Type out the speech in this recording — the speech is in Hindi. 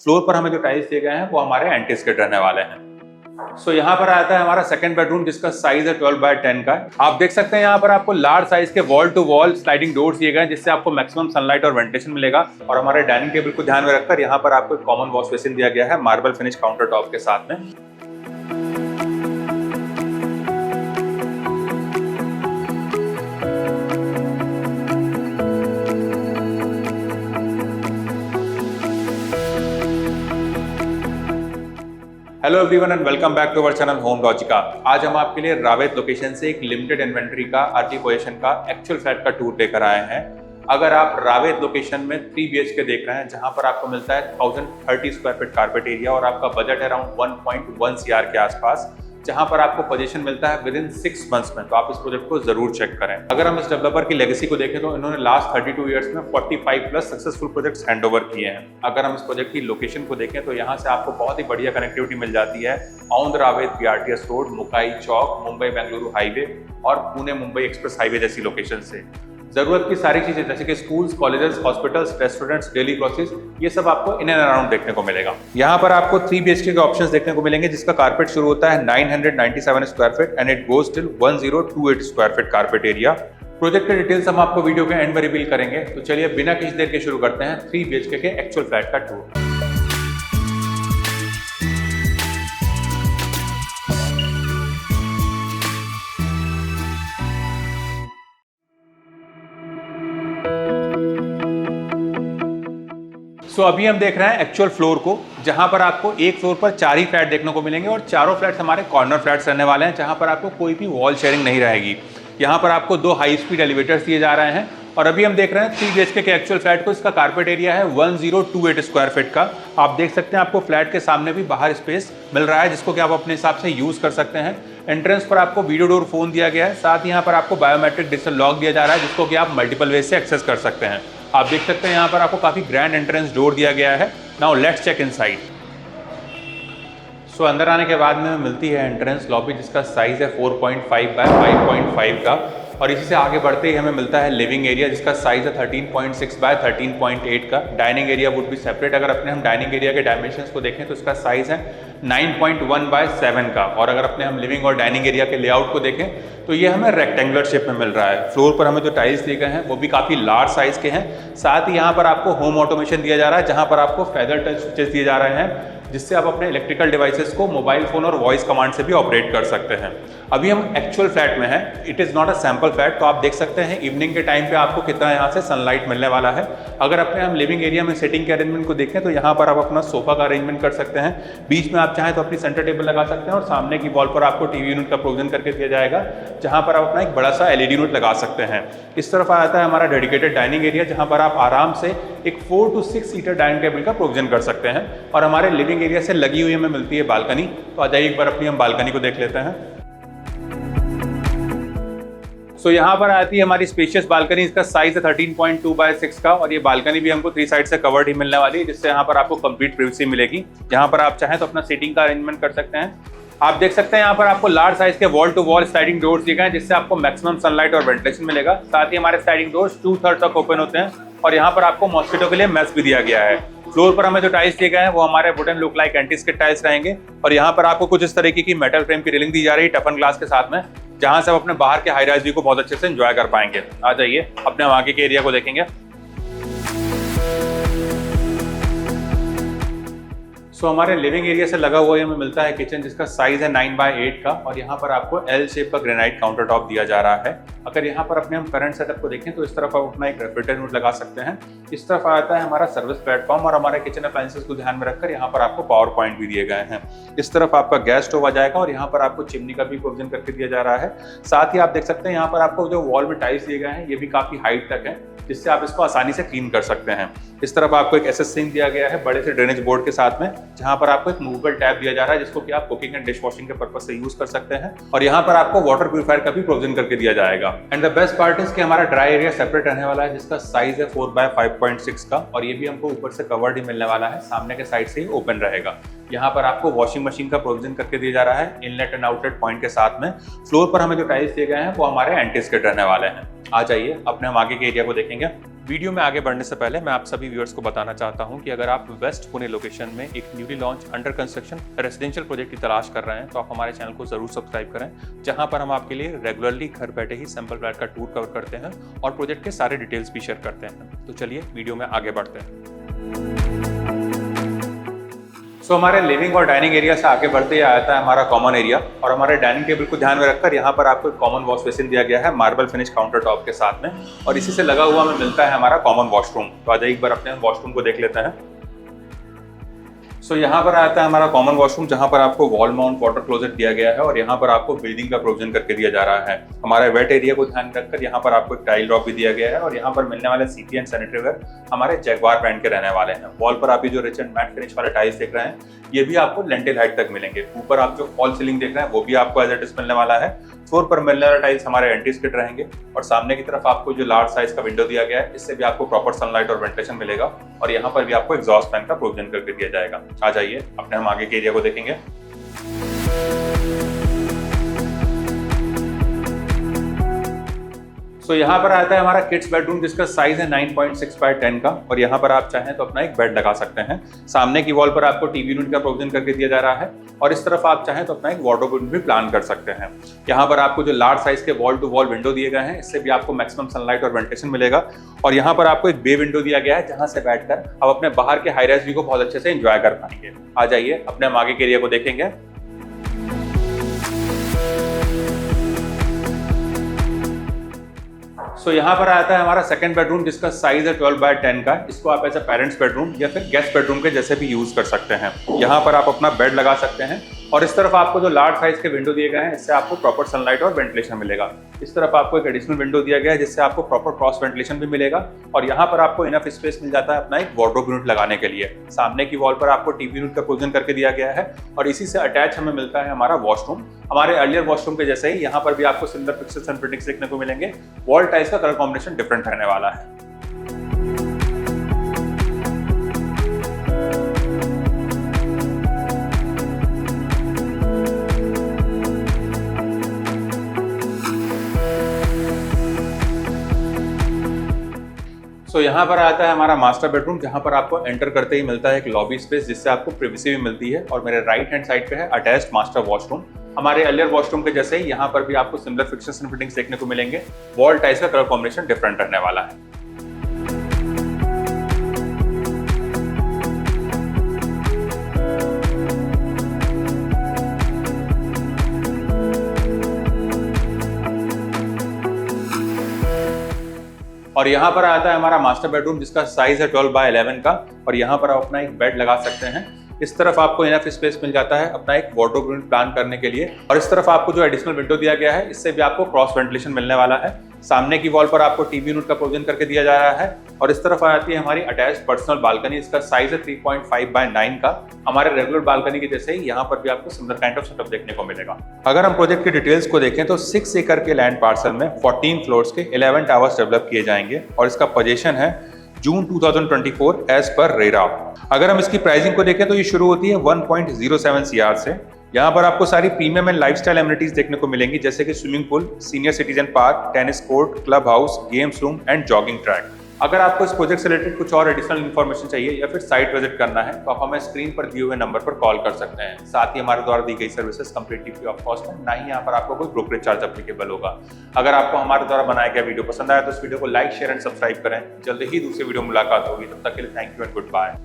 फ्लोर पर हमें जो टाइल्स दिए गए हैं वो हमारे एंटी स्किड रहने वाले हैं। सो यहाँ पर आता है हमारा सेकंड बेडरूम जिसका साइज है 12x10 का। आप देख सकते हैं यहाँ पर आपको लार्ज साइज के wall to wall sliding doors दिए गए हैं जिससे आपको मैक्सिमम सनलाइट और वेंटिलेशन मिलेगा। और हमारे डाइनिंग टेबल को ध्यान में रखकर यहाँ पर आपको कॉमन वॉश बेसिन दिया गया है मार्बल फिनिश काउंटर टॉप के साथ में। Hello everyone and welcome back to our channel Home Logica. आज हम आपके लिए रावेत लोकेशन से एक लिमिटेड इन्वेंट्री का अर्ली पोजीशन का एक्चुअल फ्लैट का टूर लेकर आए हैं। अगर आप रावेत लोकेशन में 3 BHK देख रहे हैं जहां पर आपको मिलता है 1030 स्क्वायर फीट कारपेट एरिया और आपका बजट है अराउंड 1.1 CR के आसपास, जहां पर आपको पोजीशन मिलता है विद इन 6 मंथ्स में, तो आप इस प्रोजेक्ट को जरूर चेक करें। अगर हम इस डेवलपर की लेगेसी को देखें तो इन्होंने लास्ट 32 इयर्स में 45 प्लस सक्सेसफुल प्रोजेक्ट्स हैंडओवर किए हैं। अगर हम इस प्रोजेक्ट की लोकेशन को देखें तो यहाँ से आपको बहुत ही बढ़िया कनेक्टिविटी मिल जाती है on the Ravet BRTS road, Mukai Chowk, Mumbai Bengaluru highway और पुणे मुंबई एक्सप्रेस हाईवे जैसी लोकेशन से। जरूरत की सारी चीजें जैसे कि schools, colleges, hospitals, restaurants, daily groceries, ये सब आपको इन एंड अराउंड देखने को मिलेगा। यहाँ पर आपको 3 BHK के ऑप्शंस देखने को मिलेंगे जिसका कारपेट शुरू होता है 997 square feet and it goes till 1028 square feet carpet area. Project के डिटेल्स हम आपको वीडियो के एंड में रिवील करेंगे, तो चलिए बिना किसी देर के शुरू करते हैं 3 BHK के एक्चुअल फ्लैट का टूर। सो अभी हम देख रहे हैं एक्चुअल फ्लोर को, जहां पर आपको एक फ्लोर पर 4 ही फ्लैट देखने को मिलेंगे और चारों फ्लैट्स हमारे कॉर्नर फ्लैट्स रहने वाले हैं जहां पर आपको कोई भी वॉल शेयरिंग नहीं रहेगी। यहां पर आपको 2 हाई स्पीड एलिवेटर्स दिए जा रहे हैं और अभी हम देख रहे हैं 3 BHK के एक्चुअल फ्लैट को। इसका कारपेट एरिया है 1028 स्क्वायर फीट का। आप देख सकते हैं आपको फ्लैट के सामने भी बाहर स्पेस मिल रहा है जिसको कि आप अपने हिसाब से यूज कर सकते हैं। एंट्रेंस पर आपको वीडियो डोर फोन दिया गया है, साथ ही यहाँ पर आपको बायोमेट्रिक डिजिटल लॉक दिया जा रहा है जिसको कि आप मल्टीपल वे से एक्सेस कर सकते हैं। आप देख सकते हैं यहाँ पर आपको काफी ग्रैंड एंट्रेंस डोर दिया गया है। Now let's check inside. So अंदर आने के बाद में मिलती है एंट्रेंस लॉबी जिसका साइज है 4.5 बाय 5.5 का और इसी से आगे बढ़ते ही हमें मिलता है लिविंग एरिया जिसका साइज है 13.6 बाय 13.8 का। Dining area would be separate. अगर अपने हम डाइनिंग एरिया के डायमेंशंस को देखें तो इसका साइज है 9.1 बाय 7 का और अगर अपने हम लिविंग और डाइनिंग एरिया के लेआउट को देखें तो ये हमें रेक्टेंगुलर शेप में मिल रहा है। फ्लोर पर हमें जो टाइल्स दिए गए हैं वो भी काफ़ी लार्ज साइज के हैं। साथ ही यहाँ पर आपको होम ऑटोमेशन दिया जा रहा है जहाँ पर आपको फेदर टच स्विचेस दिए जा रहे हैं जिससे आप अपने इलेक्ट्रिकल डिवाइसेस को मोबाइल फोन और वॉइस कमांड से भी ऑपरेट कर सकते हैं। अभी हम एक्चुअल फ्लैट में हैं, it is not a sample flat, तो आप देख सकते हैं इवनिंग के टाइम पे आपको कितना यहाँ से सनलाइट मिलने वाला है। अगर अपने हम लिविंग एरिया में सेटिंग के अरेंजमेंट को देखें तो यहाँ पर आप अपना सोफा का अरेंजमेंट कर सकते हैं। बीच में आप चाहें तो अपनी सेंटर टेबल लगा सकते हैं और सामने की वॉल पर आपको टीवी यूनिट का प्रोविजन करके दिया जाएगा जहाँ पर आप अपना एक बड़ा सा LED यूनिट लगा सकते हैं। इस तरफ आता है हमारा डेडिकेटेड डाइनिंग एरिया जहाँ पर आप आराम से एक 4 to 6 सीटर डाइनिंग टेबल का प्रोविजन कर सकते हैं और हमारे लिविंग एरिया से लगी हुई हमें मिलती है बालकनी। तो आ जाइए एक बार अपनी हम बालकनी को देख लेते हैं। सो यहाँ पर आती है हमारी स्पेशियस बालकनी। इसका साइज है 13.2 बाय 6 का और ये बालकनी भी हमको 3 साइड से कवर्ड ही मिलने वाली है जिससे यहाँ पर आपको कंप्लीट प्राइवेसी मिलेगी। यहाँ पर आप चाहें तो अपना सीटिंग का अरेंजमेंट कर सकते हैं। आप देख सकते हैं यहाँ पर आपको लार्ज साइज के wall to wall sliding doors दिए गए हैं जिससे आपको मैक्सिमम सनलाइट और वेंटिलेशन मिलेगा। साथ ही हमारे स्लाइडिंग डोर्स 2/3 तक ओपन होते हैं और यहाँ पर आपको मॉस्किटो के लिए मेश भी दिया गया है। फ्लोर पर हमें जो टाइल्स दिए गए हैं वो हमारे wooden look like anti skid tiles रहेंगे और यहाँ पर आपको कुछ इस तरीके की मेटल फ्रेम की रेलिंग दी जा रही है टफन ग्लास के साथ में, जहां से आप अपने बाहर के हाई राइज व्यू को बहुत अच्छे से एंजॉय कर पाएंगे। आ जाइए अपने हम आगे के एरिया को देखेंगे। सो हमारे लिविंग एरिया से लगा हुआ हमें मिलता है किचन जिसका साइज है 9 बाय 8 का और यहाँ पर आपको L शेप का ग्रेनाइट काउंटर टॉप दिया जा रहा है। अगर यहाँ पर अपने हम करंट सेटअप को देखें तो इस तरफ आप अपना एक रेफ्रिजरेटर यूनिट लगा सकते हैं। इस तरफ आता है हमारा सर्विस प्लेटफॉर्म और हमारे किचन अप्लायंसेस को ध्यान में रखकर यहाँ पर आपको पावर पॉइंट भी दिए गए हैं। इस तरफ आपका गैस स्टोव आ जाएगा और यहाँ पर आपको चिमनी का भी प्रोविजन करके दिया जा रहा है। साथ ही आप देख सकते हैं यहाँ पर आपको जो वॉल में टाइल्स दिए गए हैं ये भी काफी हाइट तक है जिससे आप इसको आसानी से क्लीन कर सकते हैं। इस तरफ आपको एक SS सिंक दिया गया है बड़े से ड्रेनेज बोर्ड के साथ में, जहां पर आपको एक मूवेबल टैप दिया जा रहा है जिसको कि आप कुकिंग एंड डिश वॉशिंग के पर्पज से यूज कर सकते हैं और यहाँ पर आपको वाटर प्यूरिफायर का भी प्रोविजन करके दिया जाएगा। And the best part is कि हमारा ड्राई एरिया सेपरेट रहने वाला है जिसका साइज है 4 बाय 5.6 का और ये भी हमको ऊपर से कवर्ड ही मिलने वाला है, सामने के साइड से ही ओपन रहेगा। यहाँ पर आपको वॉशिंग मशीन का प्रोविजन करके दिया जा रहा है इनलेट एंड आउटलेट पॉइंट के साथ में। फ्लोर पर हमें जो टाइल्स दिए गए हैं वो हमारे एंटी स्किड रहने वाले हैं। आ जाइए अपने हम आगे के एरिया को देखेंगे। वीडियो में आगे बढ़ने से पहले मैं आप सभी व्यूअर्स को बताना चाहता हूं कि अगर आप वेस्ट पुणे लोकेशन में एक newly launch under construction residential project की तलाश कर रहे हैं तो आप हमारे चैनल को जरूर सब्सक्राइब करें, जहां पर हम आपके लिए रेगुलरली घर बैठे ही सैंपल फ्लैट का टूर कवर करते हैं और प्रोजेक्ट के सारे डिटेल्स भी शेयर करते हैं। तो चलिए वीडियो में आगे बढ़ते हैं। हमारे लिविंग और डाइनिंग एरिया से आगे बढ़ते ही आता है हमारा कॉमन एरिया, और हमारे डाइनिंग टेबल को ध्यान में रखकर यहाँ पर आपको एक कॉमन वॉश बेसिन दिया गया है मार्बल फिनिश काउंटर टॉप के साथ में, और इसी से लगा हुआ हमें मिलता है हमारा कॉमन वॉशरूम। तो आज एक बार अपने वॉशरूम को देख लेते हैं। यहाँ पर आता है हमारा कॉमन वॉशरूम, जहाँ पर आपको वॉल माउंट वाटर क्लोजेट दिया गया है और यहाँ पर आपको ब्रीदिंग का प्रोविजन करके दिया जा रहा है। हमारे वेट एरिया को ध्यान रखकर यहाँ पर आपको एक टाइल ड्रॉप भी दिया गया है, और यहाँ पर मिलने वाले सीपी एंड सैनिटरी वेयर हमारे जैगवार ब्रांड के रहने वाले हैं। वॉल पर आप ये जो रिच एंड मैट फिनिश वाले टाइल्स देख रहे हैं, ये भी आपको लेंटेल हाइट तक मिलेंगे। ऊपर आप जो फॉल सीलिंग देख रहे हैं वो भी आपको एज इट इज मिलने वाला है। फ्लोर पर मिलने वाले टाइल्स हमारे एंटी स्किड रहेंगे, और सामने की तरफ आपको जो लार्ज साइज का विंडो दिया गया है, इससे भी आपको प्रॉपर सनलाइट और वेंटिलेशन मिलेगा, और यहाँ पर भी आपको एग्जॉस्ट फैन का प्रोविजन करके दिया जाएगा। आ जाइए अपने हम आगे के एरिया को देखेंगे। यहाँ पर आता है हमारा किड्स बेडरूम, जिसका साइज है 9.6 बाय 10 का, और यहाँ पर आप चाहें तो अपना एक बेड लगा सकते हैं। सामने की वॉल पर आपको टीवी यूनिट का प्रोविजन करके दिया जा रहा है, और इस तरफ आप चाहें तो अपना एक वार्डरोब यूनिट भी प्लान कर सकते हैं। यहाँ पर आपको जो लार्ज साइज के वॉल टू वॉल विंडो दिए गए हैं, इससे भी आपको मैक्सिमम सनलाइट और वेंटिलेशन मिलेगा, और यहाँ पर आपको एक बे विंडो दिया गया है, जहाँ से बैठकर आप अपने बाहर के हाई राइज व्यू को बहुत अच्छे से एंजॉय कर पाएंगे। आ जाइए अपने हम आगे के एरिया को देखेंगे। यहाँ पर आता है हमारा सेकंड बेडरूम, जिसका साइज है 12 बाय 10 का। इसको आप एज ए पेरेंट्स बेडरूम या फिर गेस्ट बेडरूम के जैसे भी यूज कर सकते हैं। यहाँ पर आप अपना बेड लगा सकते हैं, और इस तरफ आपको जो लार्ज साइज के विंडो दिए गए हैं, इससे आपको प्रॉपर सनलाइट और वेंटिलेशन मिलेगा। इस तरफ आपको एक एडिशनल विंडो दिया गया है, जिससे आपको प्रॉपर क्रॉस वेंटिलेशन भी मिलेगा, और यहाँ पर आपको इनफ स्पेस मिल जाता है अपना एक वार्डरोब यूनिट लगाने के लिए। सामने की वॉल पर आपको टीवी यूनिट का प्रोविजन करके दिया गया है, और इसी से अटैच हमें मिलता है हमारा वॉशरूम। हमारे अर्लियर वॉशरूम के जैसे ही यहाँ पर भी आपको सिमिलर फिक्सेस एंड फिटिंग्स देखने को मिलेंगे। वॉल टाइल्स का कलर कॉम्बिनेशन डिफरेंट रहने वाला है। यहाँ पर आता है हमारा मास्टर बेडरूम, जहाँ पर आपको एंटर करते ही मिलता है एक लॉबी स्पेस, जिससे आपको प्रिवेसी भी मिलती है, और मेरे राइट हैंड साइड पे है अटैच्ड मास्टर वॉशरूम। हमारे अर्लियर वॉशरूम के जैसे ही यहाँ पर भी आपको सिमिलर फिक्सेस एंड फिटिंग्स देखने को मिलेंगे। वॉल टाइल्स का कलर कॉम्बिनेशन डिफरेंट रहने वाला है। और यहाँ पर आता है हमारा मास्टर बेडरूम, जिसका साइज है 12 बाय 11 का, और यहाँ पर आप अपना एक बेड लगा सकते हैं। इस तरफ आपको इनफ स्पेस मिल जाता है अपना एक वार्डरोब यूनिट प्लान करने के लिए, और इस तरफ आपको जो एडिशनल विंडो दिया गया है, इससे भी आपको क्रॉस वेंटिलेशन मिलने वाला है। सामने की वॉल पर आपको टीवी यूनिट का प्रोविजन करके दिया जा रहा है, और इस तरफ आती है हमारी अटैच्ड पर्सनल बालकनी। इसका साइज है 3.5 बाय 9 का। हमारे रेगुलर बालकनी के जैसे ही यहाँ पर भी आपको सिमिलर काइंड ऑफ सेटअप देखने को मिलेगा। अगर हम प्रोजेक्ट की डिटेल्स को देखें तो 6 एकड़ के लैंड पार्सल में 14 फ्लोर्स के 11 टावर्स डेवलप किए जाएंगे, और इसका पोजीशन है जून 2024 एज पर रेरा। अगर हम इसकी प्राइसिंग को देखें तो ये शुरू होती है 1.07 CR से। यहाँ पर आपको सारी प्रीमियम एंड लाइफस्टाइल एमिनिटीज देखने को मिलेंगी, जैसे कि swimming pool, senior citizen park, tennis court, club house, games room and jogging track. अगर आपको इस प्रोजेक्ट से रिलेटेड कुछ और एडिशनल इन्फॉर्मेशन चाहिए या फिर साइट विजिट करना है, तो आप हमें स्क्रीन पर दिए हुए नंबर पर कॉल कर सकते हैं। साथ ही हमारे द्वारा दी गई services completely free of cost है, ना ही यहाँ पर आपको कोई ब्रोकरेज चार्ज अप्लीकेबल होगा। अगर आपको हमारे द्वारा बनाया गया वीडियो पसंद आया तो इस वीडियो को लाइक, शेयर एंड सब्सक्राइब करें। जल्द ही दूसरे वीडियो मुलाकात होगी, तब तक के लिए thank you and good bye.